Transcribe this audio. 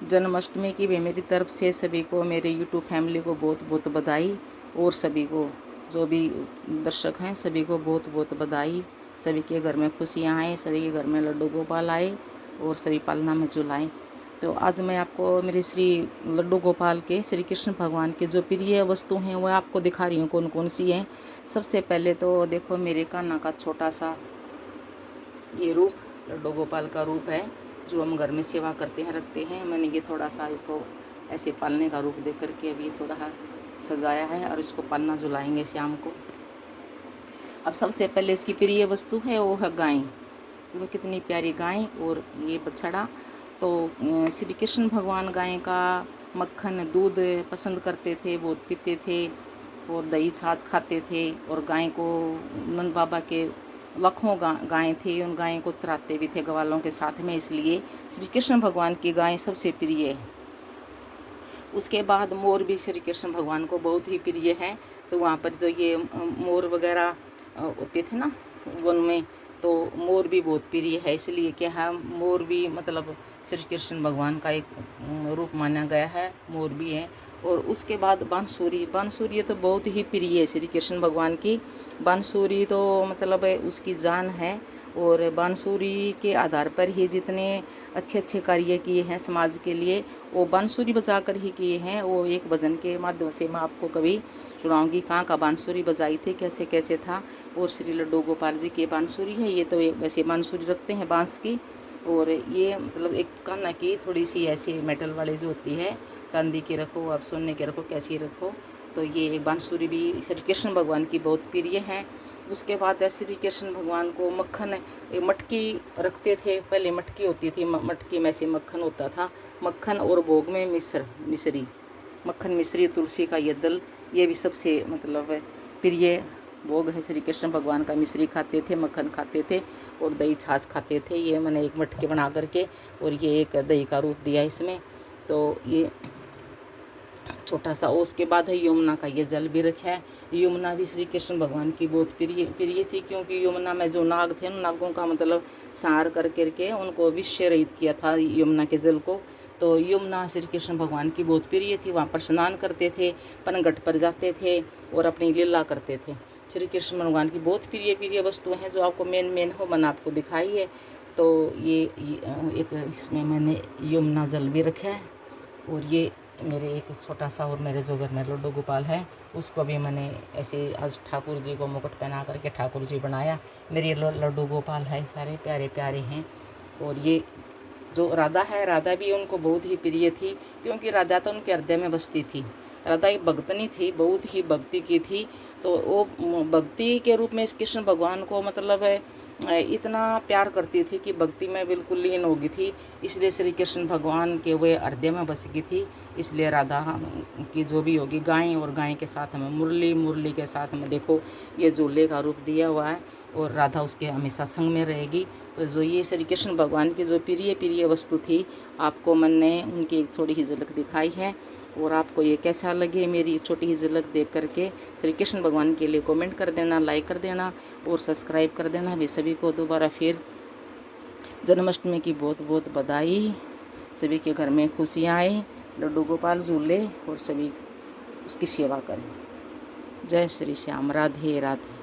जन्माष्टमी की भी मेरी तरफ से सभी को, मेरे यूट्यूब फैमिली को बहुत बहुत बधाई। और सभी को जो भी दर्शक हैं सभी को बहुत बहुत बधाई। सभी के घर में खुशियाँ आए, सभी के घर में लड्डू गोपाल आए और सभी पालना में झुलाएं। तो आज मैं आपको मेरे श्री लड्डू गोपाल के, श्री कृष्ण भगवान के जो प्रिय वस्तु हैं वह आपको दिखा रही हूँ कौन कौन सी हैं। सबसे पहले तो देखो मेरे कान्हा का छोटा सा ये रूप लड्डू गोपाल का रूप है जो हम घर में सेवा करते हैं, रखते हैं। मैंने ये थोड़ा सा इसको ऐसे पालने का रूप दे करके अभी थोड़ा सजाया है और इसको पालना झुलाएंगे शाम को। अब सबसे पहले इसकी प्रिय वस्तु है वो है गाय। वो कितनी प्यारी गाय और ये बछड़ा। तो श्री कृष्ण भगवान गाय का मक्खन दूध पसंद करते थे, बहुत पीते थे और दही छाछ खाते थे। और गाय को नंद बाबा के लाखों गायें थी, उन गायों को चराते भी थे ग्वालों के साथ में, इसलिए श्री कृष्ण भगवान की गाय सबसे प्रिय है। उसके बाद मोर भी श्री कृष्ण भगवान को बहुत ही प्रिय है। तो वहाँ पर जो ये मोर वगैरह होते थे ना वन में, तो मोर भी बहुत प्रिय है। इसलिए क्या है, मोर भी मतलब श्री कृष्ण भगवान का एक रूप माना गया है, मोर भी है। और उसके बाद बांसुरी। बांसुरी तो बहुत ही प्रिय है श्री कृष्ण भगवान की। बांसुरी तो मतलब उसकी जान है। और बांसुरी के आधार पर ही जितने अच्छे अच्छे कार्य किए हैं समाज के लिए, वो बांसुरी बजा कर ही किए हैं। वो एक भजन के माध्यम से मैं आपको कभी सुनाऊंगी कहाँ का बांसुरी बजाई थी, कैसे कैसे था। और श्री लड्डू गोपाल जी की बांसुरी है ये। तो एक वैसे बांसुरी रखते हैं बांस की, और ये मतलब एक कान्हा की थोड़ी सी ऐसी मेटल वाली जो होती है, चांदी की रखो आप, सोने के रखो, कैसी रखो। तो ये एक बांसुरी भी श्री कृष्ण भगवान की बहुत प्रिय है। उसके बाद श्री कृष्ण भगवान को मक्खन, मटकी रखते थे। पहले मटकी होती थी, मटकी में से मक्खन होता था। मक्खन और भोग में मिश्री, मक्खन मिश्री तुलसी का ये दल, ये भी सबसे मतलब प्रिय भोग है श्री कृष्ण भगवान का। मिश्री खाते थे, मक्खन खाते थे और दही छाछ खाते थे। ये मैंने एक मटके बना करके और ये एक दही का रूप दिया इसमें। तो ये छोटा सा। उसके बाद है यमुना का ये जल भी रखा है। यमुना भी श्री कृष्ण भगवान की बहुत प्रिय थी, क्योंकि यमुना में जो नाग थे उन नागों का मतलब संहार कर करके उनको विष रहित किया था यमुना के जल को। तो यमुना श्री कृष्ण भगवान की बहुत प्रिय थी। वहाँ पर स्नान करते थे, पनघट पर जाते थे और अपनी लीला करते थे। श्री कृष्ण भगवान की बहुत प्रिय वस्तुएं हैं जो आपको मेन हो मैंने आपको दिखाई है। तो ये एक इसमें मैंने यमुना जल भी रखा है। और ये मेरे एक छोटा सा और मेरे जो घर में लड्डू गोपाल है उसको भी मैंने ऐसे आज ठाकुर जी को मुकुट पहना करके ठाकुर जी बनाया। मेरे लड्डू गोपाल है सारे प्यारे प्यारे हैं। और ये जो राधा है, राधा भी उनको बहुत ही प्रिय थी, क्योंकि राधा तो उनके हृदय में बसती थी। राधा एक भक्तनी थी, बहुत ही भक्ति की थी। तो वो भक्ति के रूप में कृष्ण भगवान को मतलब इतना प्यार करती थी कि भक्ति में बिल्कुल लीन हो गई थी। इसलिए श्री कृष्ण भगवान के वे हृदय में बस गई थी। इसलिए राधा की जो भी होगी गाय, और गाय के साथ में मुरली, मुरली के साथ में देखो ये झूले का रूप दिया हुआ है और राधा उसके हमेशा संग में रहेगी। तो जो ये श्री कृष्ण भगवान की जो प्रिय वस्तु थी, आपको मैंने उनकी एक थोड़ी ही झलक दिखाई है। और आपको ये कैसा लगे मेरी छोटी ही झलक देख करके, श्री कृष्ण भगवान के लिए कमेंट कर देना, लाइक कर देना और सब्सक्राइब कर देना। भी सभी को दोबारा फिर जन्माष्टमी की बहुत बहुत बधाई। सभी के घर में खुशियाँ आए, लड्डू गोपाल झूले और सभी उसकी सेवा करें। जय श्री श्याम, राधे राधे।